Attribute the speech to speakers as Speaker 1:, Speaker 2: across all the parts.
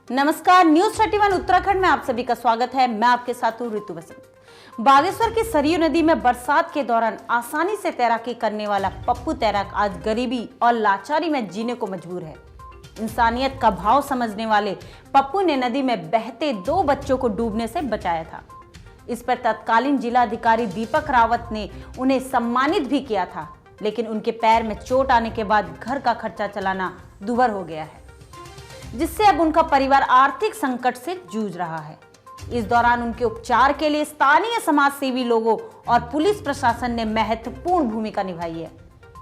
Speaker 1: नमस्कार, न्यूज 31 उत्तराखंड में आप सभी का स्वागत है। मैं आपके साथ हूँ ऋतु बसंत। बागेश्वर की सरयू नदी में बरसात के दौरान आसानी से तैराकी करने वाला पप्पू तैराक आज गरीबी और लाचारी में जीने को मजबूर है। इंसानियत का भाव समझने वाले पप्पू ने नदी में बहते 2 बच्चों को डूबने से बचाया था। इस पर तत्कालीन जिला अधिकारी दीपक रावत ने उन्हें सम्मानित भी किया था, लेकिन उनके पैर में चोट आने के बाद घर का खर्चा चलाना दूभर हो गया है, जिससे अब उनका परिवार आर्थिक संकट से जूझ रहा है। इस दौरान उनके उपचार के लिए स्थानीय समाज सेवी लोगों और पुलिस प्रशासन ने महत्वपूर्ण भूमिका निभाई है।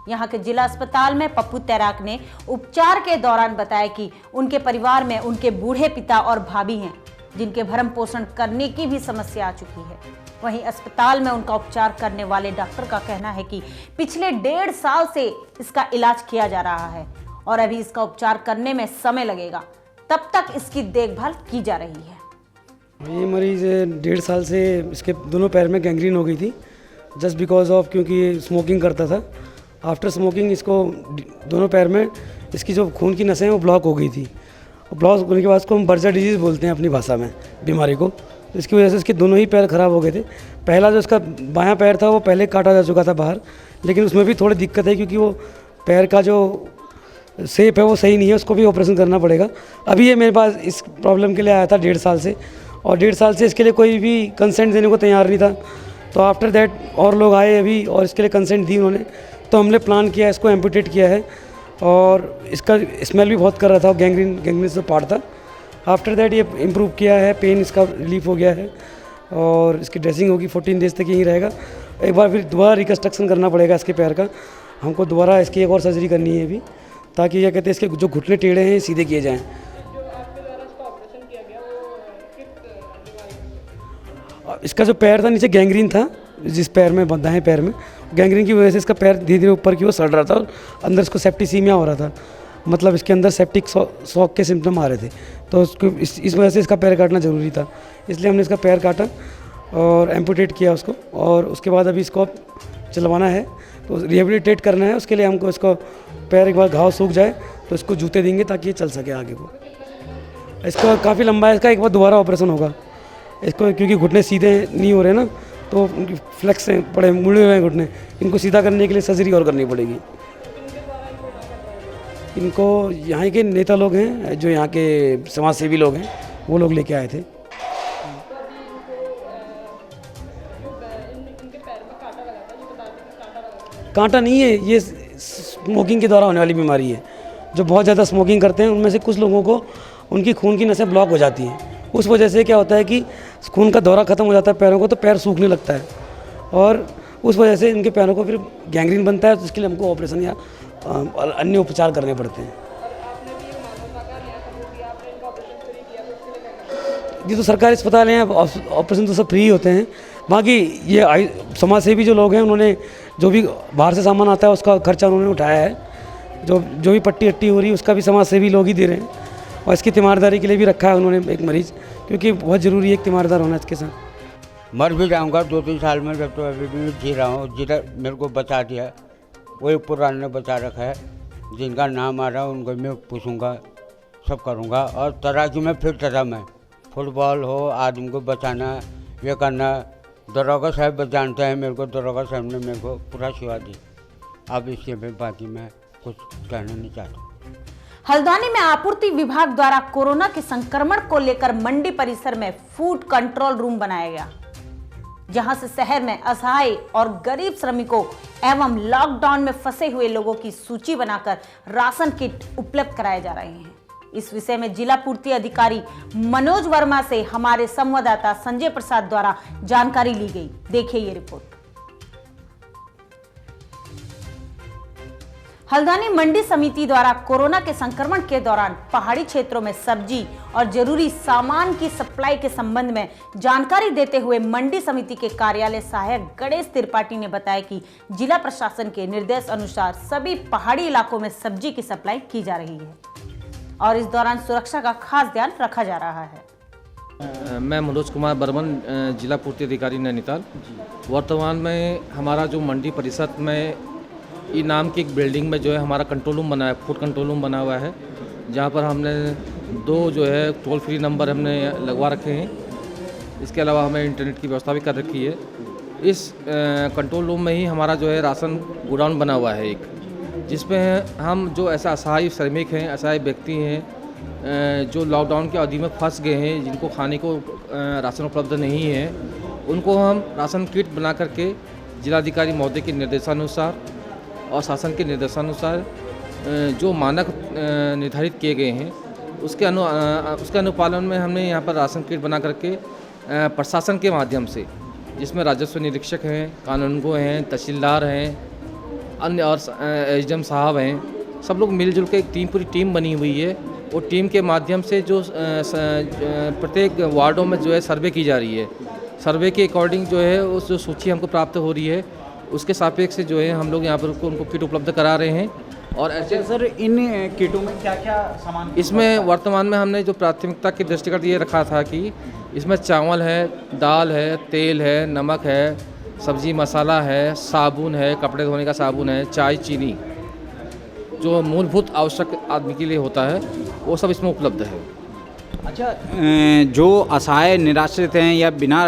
Speaker 1: यहाँ के जिला अस्पताल में पप्पू तैराक ने उपचार के दौरान बताया कि उनके परिवार में उनके बूढ़े पिता और भाभी हैं, जिनके भरण पोषण करने की भी समस्या आ चुकी है। वहीं अस्पताल में उनका उपचार करने वाले डॉक्टर का कहना है कि पिछले 1.5 साल से इसका इलाज किया जा रहा है और अभी इसका उपचार करने में समय लगेगा, तब तक इसकी देखभाल की जा रही है।
Speaker 2: ये मरीज 1.5 साल से इसके दोनों पैर में गैंग्रीन हो गई थी, जस्ट बिकॉज ऑफ क्योंकि ये स्मोकिंग करता था। आफ्टर स्मोकिंग इसको दोनों पैर में इसकी जो खून की नसें हैं वो ब्लॉक हो गई थी। ब्लॉक होने के बाद उसको हम बर्जर डिजीज़ बोलते हैं अपनी भाषा में बीमारी को। इसकी वजह से इसके दोनों ही पैर ख़राब हो गए थे। पहला जो इसका बायां पैर था वो पहले काटा जा चुका था बाहर, लेकिन उसमें भी थोड़ी दिक्कत है क्योंकि वो पैर का जो शेप है वो सही नहीं है, उसको भी ऑपरेशन करना पड़ेगा। अभी ये मेरे पास इस प्रॉब्लम के लिए आया था 1.5 साल से, और 1.5 साल से इसके लिए कोई भी कंसेंट देने को तैयार नहीं था। तो आफ्टर दैट और लोग आए अभी और इसके लिए कंसेंट दी उन्होंने, तो हमने प्लान किया, इसको एम्पुटेट किया है। और इसका स्मेल भी बहुत कर रहा था, गैंग्रीन से पार्ट था। आफ्टर दैट ये इम्प्रूव किया है, पेन इसका रिलीफ हो गया है और इसकी ड्रेसिंग होगी, 14 डेज तक यहीं रहेगा। एक बार फिर दोबारा रिकन्स्ट्रक्शन करना पड़ेगा इसके पैर का, हमको दोबारा इसकी एक और सर्जरी करनी है अभी, ताकि क्या कहते हैं इसके जो घुटने टेढ़े हैं सीधे किए जाएं। इसका जो पैर था नीचे गैंग्रीन था, जिस पैर में दाएं पैर में गैंग्रीन की वजह से इसका पैर धीरे धीरे ऊपर की ओर सड़ रहा था और अंदर इसको सेप्टिसीमिया हो रहा था, मतलब इसके अंदर सेप्टिक शॉक के सिम्टम आ रहे थे। तो उसको इस वजह से इसका पैर काटना ज़रूरी था, इसलिए हमने इसका पैर काटा और एम्पुटेट किया उसको। और उसके बाद अभी इसको चलवाना है, तो रिहेबिलिटेट करना है। उसके लिए हमको इसको पैर एक बार घाव सूख जाए तो इसको जूते देंगे ताकि ये चल सके आगे को। इसका काफ़ी लंबा है, इसका एक बार दोबारा ऑपरेशन होगा इसको, क्योंकि घुटने सीधे नहीं हो रहे ना, तो उनकी फ्लेक्स हैं पड़े मुड़े हुए हैं घुटने, इनको सीधा करने के लिए सर्जरी और करनी पड़ेगी। इनको यहाँ के नेता लोग हैं, जो यहाँ के समाज सेवी लोग हैं, वो लोग लेके आए थे। कांटा नहीं है, ये स्मोकिंग के द्वारा होने वाली बीमारी है। जो बहुत ज़्यादा स्मोकिंग करते हैं उनमें से कुछ लोगों को उनकी खून की नसें ब्लॉक हो जाती हैं। उस वजह से क्या होता है कि खून का दौरा ख़त्म हो जाता है पैरों को, तो पैर सूखने लगता है और उस वजह से इनके पैरों को फिर गैंग्रीन बनता है। तो इसके लिए हमको ऑपरेशन या अन्य उपचार करने पड़ते हैं। ये तो सरकारी अस्पताल हैं, ऑपरेशन तो सब फ्री होते हैं। बाकी ये समाज सेवी जो लोग हैं, उन्होंने जो भी बाहर से सामान आता है उसका खर्चा उन्होंने उठाया है। जो भी पट्टी अट्टी हो रही है उसका भी समाज सेवी लोग ही दे रहे हैं। और इसकी तीमारदारी के लिए भी रखा है उन्होंने एक मरीज़, क्योंकि बहुत ज़रूरी है एक तीमारदार होना इसके साथ।
Speaker 3: मर भी जाऊंगा 2-3 साल में, जब तो अभी भी जी रहा हूँ। जिधर मेरे को बचा दिया वही पुराने ने बचा रखा है। जिनका नाम आ रहा है उनको मैं पूछूंगा, सब करूँगा। और तैराकी में फिट था मैं, फुटबॉल हो, आदमी को बचाना, ये करना। दरोगा साहब जानते हैं मेरे को, दरोगा साहब ने मेरे को पूरा सेवा दी। अब इसके में बाकी मैं कुछ कहना नहीं चाहता।
Speaker 1: हल्द्वानी में आपूर्ति विभाग द्वारा कोरोना के संक्रमण को लेकर मंडी परिसर में फूड कंट्रोल रूम बनाया गया, जहां से शहर में असहाय और गरीब श्रमिकों एवं लॉकडाउन में फंसे हुए लोगों की सूची बनाकर राशन किट उपलब्ध कराए जा रहे हैं। इस विषय में जिला पूर्ति अधिकारी मनोज वर्मा से हमारे संवाददाता संजय प्रसाद द्वारा जानकारी ली गई। देखिए ये रिपोर्ट। हल्द्वानी मंडी समिति द्वारा कोरोना के संक्रमण के दौरान पहाड़ी क्षेत्रों में सब्जी और जरूरी सामान की सप्लाई के संबंध में जानकारी देते हुए मंडी समिति के कार्यालय सहायक गणेश त्रिपाठी ने बताया कि जिला प्रशासन के निर्देश अनुसार सभी पहाड़ी इलाकों में सब्जी की सप्लाई की जा रही है और इस दौरान सुरक्षा का खास ध्यान रखा जा रहा है।
Speaker 4: मैं मनोज कुमार बर्मन, जिला पूर्ति अधिकारी नैनीताल। वर्तमान में हमारा जो मंडी परिषद में ई नाम की एक बिल्डिंग में जो है हमारा कंट्रोल रूम बना है, फूड कंट्रोल रूम बना हुआ है, जहाँ पर हमने 2 जो है टोल फ्री नंबर हमने लगवा रखे हैं। इसके अलावा हमें इंटरनेट की व्यवस्था भी कर रखी है। इस कंट्रोल रूम में ही हमारा जो है राशन गोडाउन बना हुआ है एक, जिसमें हम जो ऐसा असहाय श्रमिक हैं, असहाय व्यक्ति हैं जो लॉकडाउन की अवधि में फंस गए हैं, जिनको खाने को राशन उपलब्ध नहीं है, उनको हम राशन किट बना करके जिलाधिकारी महोदय के निर्देशानुसार और शासन के निर्देशानुसार जो मानक निर्धारित किए गए हैं उसके अनुपालन में हमने यहाँ पर राशन किट बना करके प्रशासन के माध्यम से, जिसमें राजस्व निरीक्षक हैं, कानूनगो हैं, तहसीलदार हैं, अन्य और एसडीएम साहब हैं, सब लोग मिलजुल के एक पूरी टीम बनी हुई है। वो टीम के माध्यम से जो प्रत्येक वार्डों में जो है सर्वे की जा रही है, सर्वे के अकॉर्डिंग जो है उस जो सूची हमको प्राप्त हो रही है उसके सापेक्ष से जो है हम लोग यहाँ पर उनको किट उपलब्ध करा रहे हैं। और ऐसे
Speaker 5: सर इन किटों में क्या क्या सामान
Speaker 4: इसमें वर्तमान में हमने जो प्राथमिकता के दृष्टिगत ये रखा था कि इसमें चावल है, दाल है, तेल है, नमक है, सब्जी मसाला है, साबुन है, कपड़े धोने का साबुन है, चाय, चीनी, जो मूलभूत आवश्यक आदमी के लिए होता है वो सब इसमें उपलब्ध है।
Speaker 5: अच्छा, जो असहाय निराश्रित हैं या बिना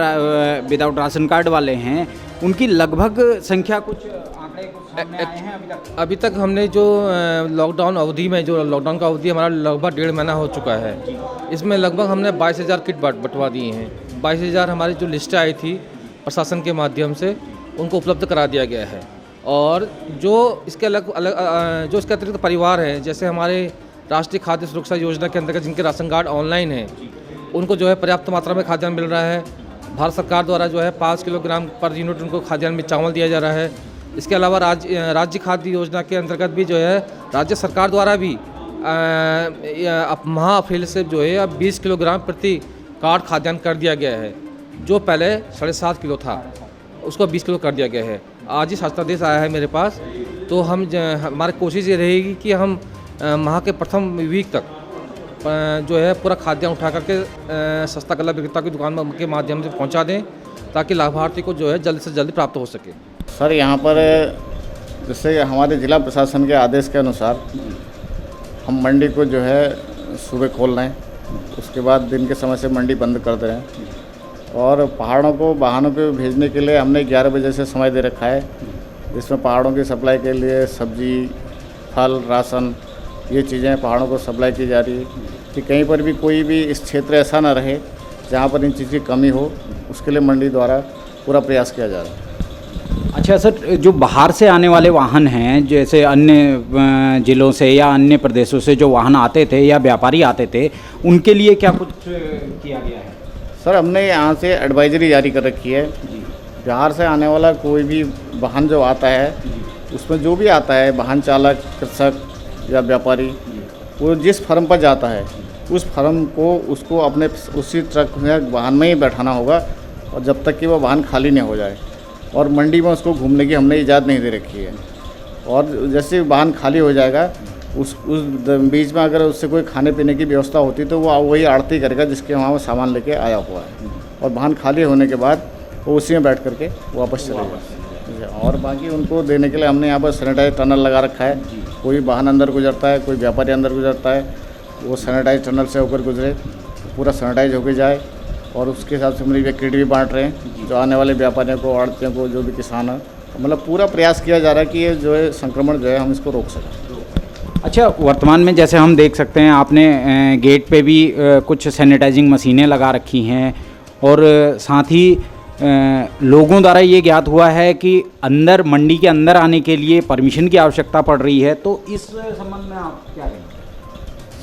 Speaker 5: विदाउट राशन कार्ड वाले हैं उनकी लगभग संख्या कुछ आंकड़े कुछ सामने आए हैं अभी तक?
Speaker 4: हमने जो लॉकडाउन अवधि में जो लॉकडाउन का अवधि हमारा लगभग 1.5 महीना हो चुका है, इसमें लगभग हमने 22,000 किट बंटवा दिए हैं। 22,000 हमारी जो लिस्ट आई थी प्रशासन के माध्यम से उनको उपलब्ध करा दिया गया है। और जो इसके जो इसके अतिरिक्त परिवार हैं, जैसे हमारे राष्ट्रीय खाद्य सुरक्षा योजना के अंतर्गत जिनके राशन कार्ड ऑनलाइन हैं, उनको जो है पर्याप्त मात्रा में खाद्यान्न मिल रहा है। भारत सरकार द्वारा जो है 5 किलोग्राम पर यूनिट उनको खाद्यान्न में चावल दिया जा रहा है। इसके अलावा राज्य खाद्य योजना के अंतर्गत भी जो है राज्य सरकार द्वारा भी महाअफील से जो है अब 20 किलोग्राम प्रति कार्ड खाद्यान्न कर दिया गया है। जो पहले 7.5 किलो था उसको 20 किलो कर दिया गया है। आज ही शासनादेश आया है मेरे पास, तो हमारी कोशिश ये रहेगी कि हम माह के प्रथम वीक तक जो है पूरा खाद्यान्न उठा करके सस्ता गल्ला विक्रेता की दुकान के माध्यम से पहुंचा दें, ताकि लाभार्थी को जो है जल्द से जल्द प्राप्त हो सके।
Speaker 6: सर, यहाँ पर जैसे हमारे जिला प्रशासन के आदेश के अनुसार हम मंडी को जो है सुबह खोल रहे हैं, उसके बाद दिन के समय से मंडी बंद कर दे रहे हैं। और पहाड़ों को वाहनों पे भेजने के लिए हमने 11 बजे से समय दे रखा है, जिसमें पहाड़ों की सप्लाई के लिए सब्जी, फल, राशन, ये चीज़ें पहाड़ों को सप्लाई की जा रही है कि कहीं पर भी कोई भी इस क्षेत्र ऐसा ना रहे जहाँ पर इन चीज़ की कमी हो, उसके लिए मंडी द्वारा पूरा प्रयास किया जा रहा है।
Speaker 5: अच्छा सर, जो बाहर से आने वाले वाहन हैं, जैसे अन्य ज़िलों से या अन्य प्रदेशों से जो वाहन आते थे या व्यापारी आते थे, उनके लिए क्या कुछ किया गया है?
Speaker 6: सर, हमने यहाँ से एडवाइजरी जारी कर रखी है। बाहर से आने वाला कोई भी वाहन जो आता है, उसमें जो भी आता है, वाहन चालक, कृषक या व्यापारी, वो जिस फर्म पर जाता है उस फर्म को उसको अपने उसी ट्रक में वाहन में ही बैठाना होगा, और जब तक कि वो वाहन खाली नहीं हो जाए। और मंडी में उसको घूमने की हमने इजाज़त नहीं दे रखी है। और जैसे वाहन खाली हो जाएगा उस बीच में अगर उससे कोई खाने पीने की व्यवस्था होती तो वो वही आड़ती करेगा जिसके वहाँ वो सामान लेके आया हुआ है, और वाहन खाली होने के बाद वो उसी में बैठ करके वापस चलेगा। और बाकी उनको देने के लिए हमने यहाँ पर सैनिटाइज टनल लगा रखा है। कोई वाहन अंदर गुजरता है, कोई व्यापारी अंदर गुजरता है, वो सैनिटाइज टनल से होकर गुजरे, पूरा सैनिटाइज होकर जाए। और उसके हिसाब से हम ये किट भी बांट रहे हैं जो आने वाले व्यापारियों को, आड़तियों को, जो भी किसान है, मतलब पूरा प्रयास किया जा रहा है कि ये जो है संक्रमण जो है हम इसको रोक सकें।
Speaker 5: अच्छा, वर्तमान में जैसे हम देख सकते हैं आपने गेट पे भी कुछ सैनिटाइजिंग मशीनें लगा रखी हैं, और साथ ही लोगों द्वारा ये ज्ञात हुआ है कि अंदर मंडी के अंदर आने के लिए परमिशन की आवश्यकता पड़ रही है, तो इस संबंध में आप क्या कहेंगे?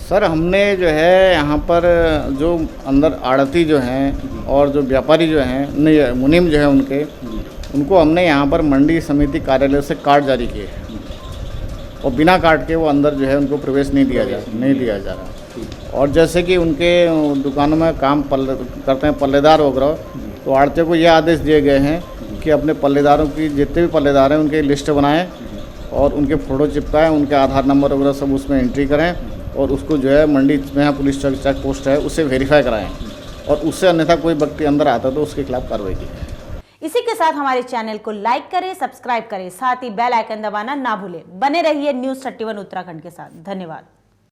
Speaker 6: सर, हमने जो है यहाँ पर जो अंदर आड़ती जो हैं और जो व्यापारी जो हैं, नहीं मुनीम जो है उनको हमने यहाँ पर मंडी समिति कार्यालय से कार्ड जारी किए हैं, और बिना कार्ड के वो अंदर जो है उनको प्रवेश नहीं दिया जा रहा। और जैसे कि उनके दुकानों में काम करते हैं पल्लेदार वगैरह, तो आड़तियों को ये आदेश दिए गए हैं कि अपने पल्लेदारों की, जितने भी पल्लेदार हैं उनकी लिस्ट बनाएं और उनके फ़ोटो चिपकाएं, उनके आधार नंबर वगैरह सब उसमें एंट्री करें, और उसको जो है मंडी में यहाँ पुलिस चेक पोस्ट है उससे वेरीफाई कराएं, और उससे अन्यथा कोई व्यक्ति अंदर आता तो उसके खिलाफ कार्रवाई की जाए।
Speaker 1: इसी के साथ हमारे चैनल को लाइक करें, सब्सक्राइब करें, साथ ही बेल आइकन दबाना ना भूलें। बने रहिए न्यूज़ 31 उत्तराखंड के साथ। धन्यवाद।